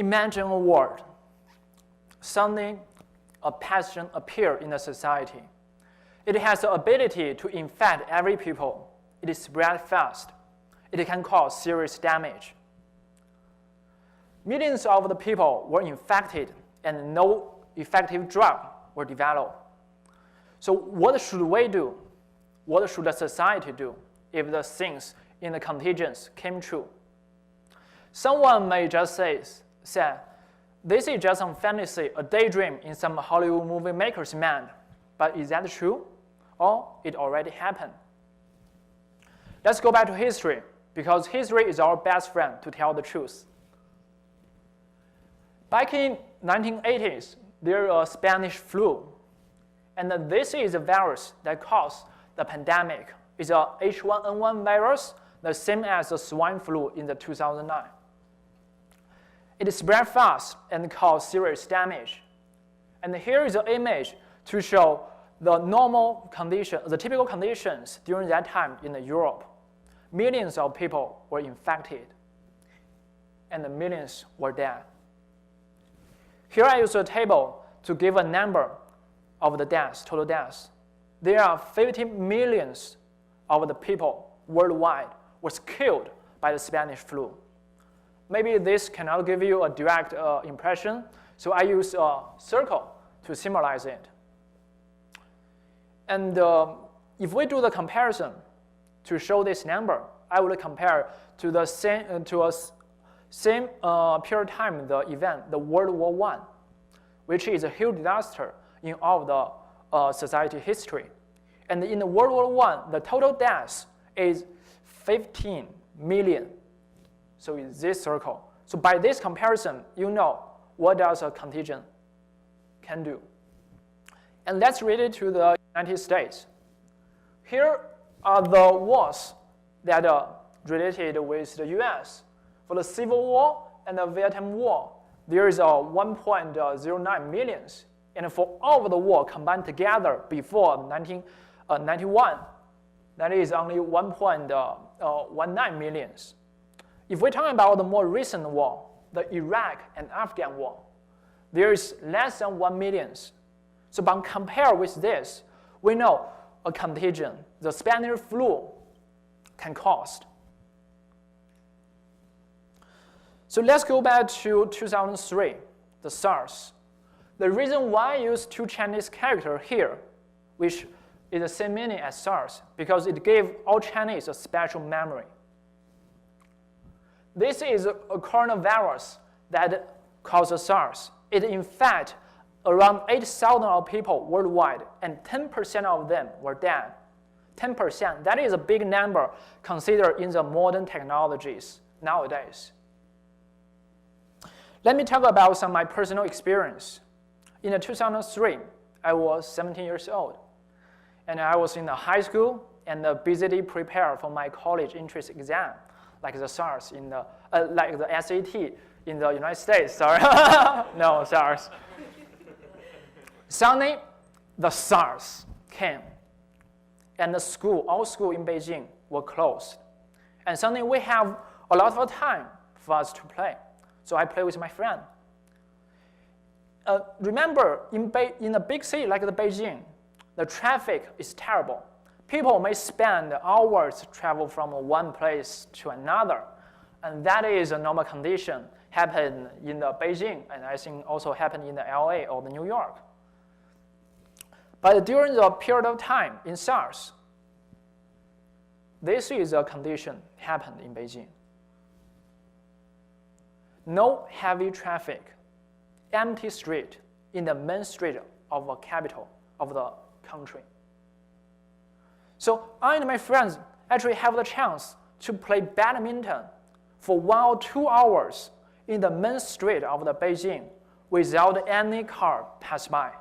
Imagine a world. Suddenly, a pathogen appears in the society. It has the ability to infect every people. It is spread fast. It can cause serious damage. Millions of the people were infected and no effective drug were developed. So what should we do? What should the society do if the things in the contagions came true? Someone may just say, this is just some fantasy, a daydream in some Hollywood movie maker's mind. But is that true? Or it already happened? Let's go back to history, because history is our best friend to tell the truth. Back in 1980s, there was a Spanish flu. And this is a virus that caused the pandemic. It's a H1N1 virus, the same as the swine flu in the 2009. It spread fast and caused serious damage. And here is an image to show the normal condition, the typical conditions during that time in Europe. Millions of people were infected, and millions were dead. Here I use a table to give a number of the deaths, total deaths. There are 50 millions of the people worldwide was killed by the Spanish flu. Maybe this cannot give you a direct impression, so I use a circle to symbolize it. And if we do the comparison to show this number, I would compare to the same period of time the event, the World War I, which is a huge disaster in all of the society history. And in the World War I, the total deaths is 15 million. So it's this circle. So by this comparison, you know what does a contagion can do. And let's read it to the United States. Here are the wars that are related with the US. For the Civil War and the Vietnam War, there is 1.09 millions. And for all of the war combined together before 1991, that is only 1.19 millions. If we talk about the more recent war, the Iraq and Afghan war, there is less than 1 million. So when compared with this, we know a contagion, the Spanish flu, can cause. So let's go back to 2003, the SARS. The reason why I use two Chinese characters here, which is the same meaning as SARS, because it gave all Chinese a special memory. This is a coronavirus that causes SARS. It infected around 8,000 people worldwide, and 10% of them were dead. 10%, that is a big number considered in the modern technologies nowadays. Let me talk about some of my personal experience. In 2003, I was 17 years old, and I was in the high school and busily prepared for my college entrance exam, like the SARS in the like the SAT in the United States. Sorry, no SARS. Suddenly, the SARS came, and all schools in Beijing were closed, and suddenly we have a lot of time for us to play. So I play with my friend. Remember, in a big city like the Beijing, the traffic is terrible. People may spend hours to travel from one place to another, and that is a normal condition. Happened in the Beijing, and I think also happened in the LA or the New York. But during the period of time in SARS, this is a condition happened in Beijing. No heavy traffic, empty street in the main street of a capital of the country. So I and my friends actually have the chance to play badminton for 1 or 2 hours in the main street of the Beijing without any car pass by.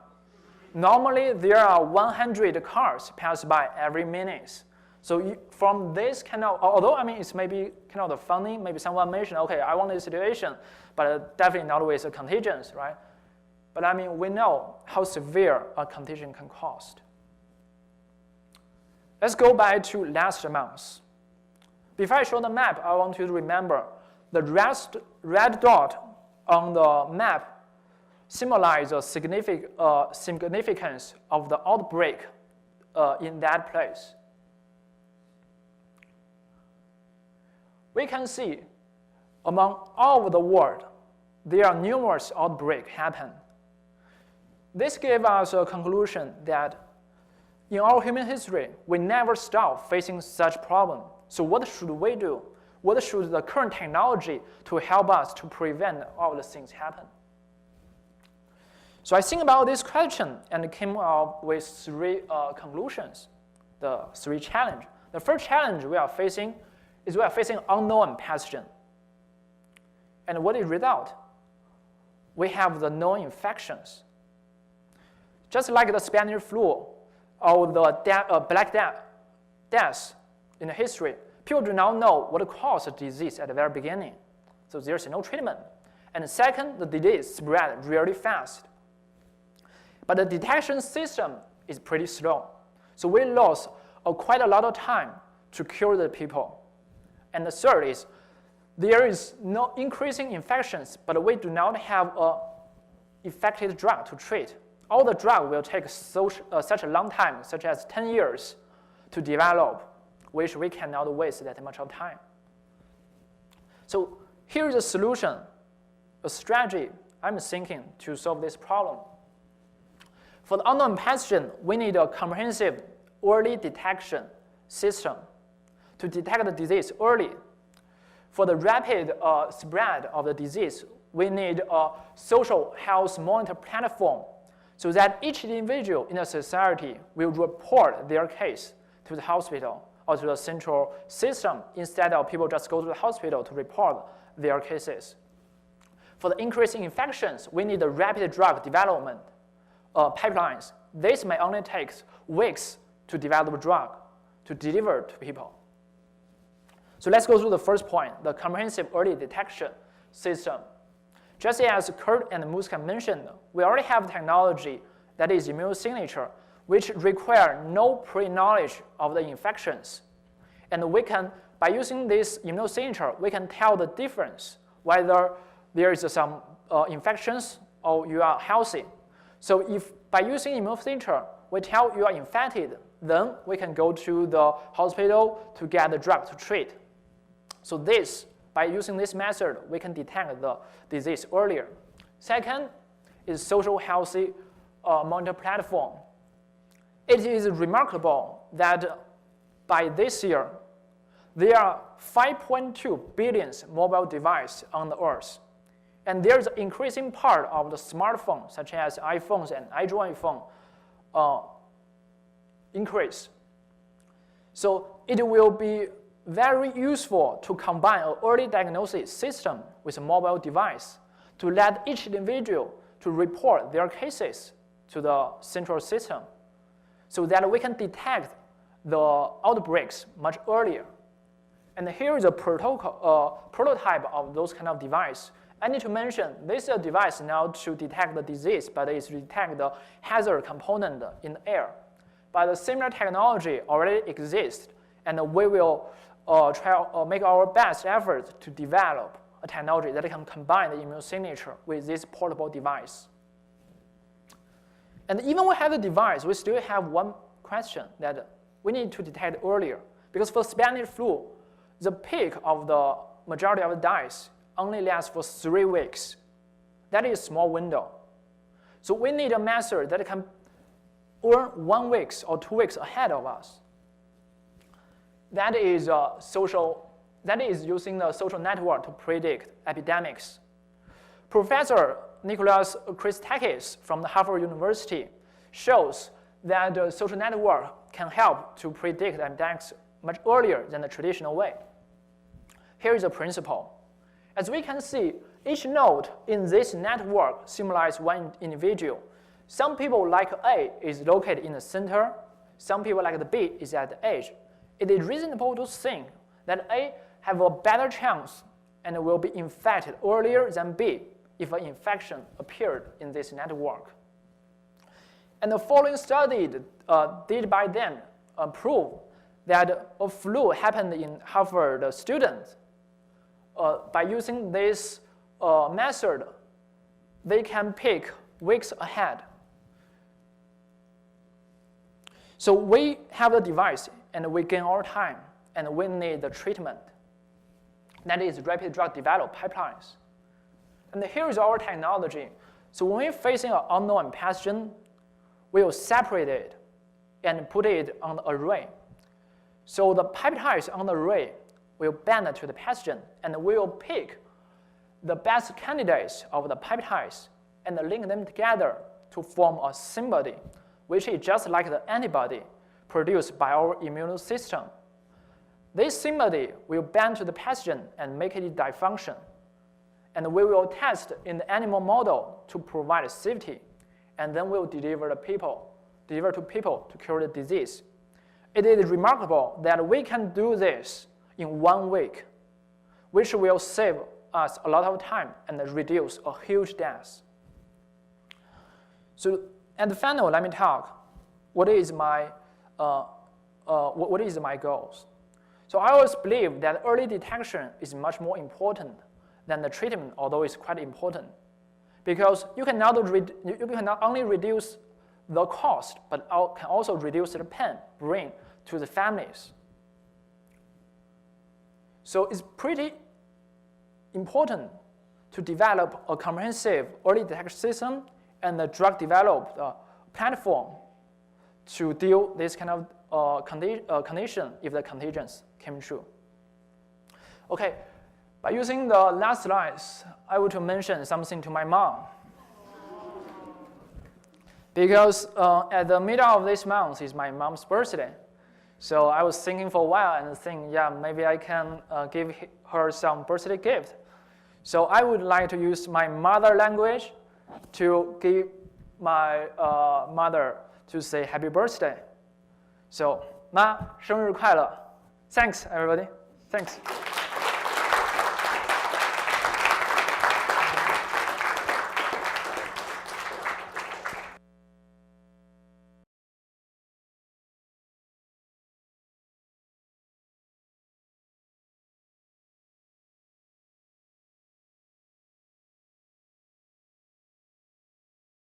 Normally, there are 100 cars pass by every minute. So from this kind of, although I mean it's maybe kind of funny, maybe someone mentioned, okay, I want this situation, but definitely not with a contagion, right? But I mean, we know how severe a contagion can cause. Let's go back to last month. Before I show the map, I want you to remember the red dot on the map symbolize the significance of the outbreak in that place. We can see among all over the world, there are numerous outbreaks happen. This gave us a conclusion that in our human history, we never stop facing such problem. So what should we do? What should the current technology to help us to prevent all the things happen? So I think about this question and came up with three conclusions, the three challenges. The first challenge we are facing is we are facing unknown pathogen. And what is the result? We have the known infections. Just like the Spanish flu or the Black Death in the history, people do not know what caused the disease at the very beginning. So there's no treatment. And second, the disease spread really fast. But the detection system is pretty slow. So we lost quite a lot of time to cure the people. And the third is, there is no increasing infections, but we do not have an effective drug to treat. All the drug will take such a long time, such as 10 years, to develop, which we cannot waste that much of time. So here is a solution, a strategy I'm thinking to solve this problem. For the unknown pathogen, we need a comprehensive early detection system to detect the disease early. For the rapid spread of the disease, we need a social health monitor platform so that each individual in a society will report their case to the hospital or to the central system instead of people just go to the hospital to report their cases. For the increasing infections, we need a rapid drug development pipelines. This may only take weeks to develop a drug to deliver to people. So let's go through the first point, the comprehensive early detection system. Just as Kurt and Muska mentioned, we already have technology that is immunosignature, which require no pre-knowledge of the infections. And we can, by using this immunosignature, we can tell the difference whether there is some infections or you are healthy. So if by using immunosignature, we tell you are infected, then we can go to the hospital to get the drug to treat. So this, by using this method, we can detect the disease earlier. Second is social healthy monitor platform. It is remarkable that by this year, there are 5.2 billion mobile devices on the earth. And there's an increasing part of the smartphones, such as iPhones and Android phone, increase. So it will be very useful to combine an early diagnosis system with a mobile device to let each individual to report their cases to the central system so that we can detect the outbreaks much earlier. And here is a prototype of those kind of device. I need to mention this is a device now to detect the disease, but it's to detect the hazard component in the air. But a similar technology already exists, and we will make our best efforts to develop a technology that can combine the immunosignature with this portable device. And even we have the device, we still have one question that we need to detect earlier. Because for Spanish flu, the peak of the majority of the deaths only lasts for 3 weeks. That is a small window. So we need a method that can earn 1 week or 2 weeks ahead of us. That is using the social network to predict epidemics. Professor Nicholas Christakis from the Harvard University shows that the social network can help to predict epidemics much earlier than the traditional way. Here is the principle. As we can see, each node in this network symbolizes one individual. Some people like A is located in the center. Some people like the B is at the edge. It is reasonable to think that A have a better chance and will be infected earlier than B if an infection appeared in this network. And the following study did by them prove that a flu happened in Harvard students. By using this method, they can pick weeks ahead. So we have the device, and we gain our time, and we need the treatment. That is rapid drug development pipelines. And here is our technology. So when we're facing an unknown pathogen, we will separate it and put it on the array. So the peptides on the array will bind to the pathogen, and we will pick the best candidates of the peptides and link them together to form a SynBody, which is just like the antibody produced by our immune system. This SynBody will bind to the pathogen and make it dysfunction. And we will test in the animal model to provide safety, and then we'll deliver to people to cure the disease. It is remarkable that we can do this in 1 week, which will save us a lot of time and reduce a huge death. So at the final, let me talk. What is my goals? So I always believe that early detection is much more important than the treatment, although it's quite important, because you can not only reduce the cost, but can also reduce the pain bring to the families. So it's pretty important to develop a comprehensive early detection system and a drug developed platform to deal this kind of condition if the contagions came true. Okay, by using the last slides, I want to mention something to my mom. Because at the middle of this month is my mom's birthday. So I was thinking for a while and thinking, yeah, maybe I can give her some birthday gift. So I would like to use my mother language to give my mother to say happy birthday. So, 妈，生日快乐 ！Thanks, everybody. Thanks.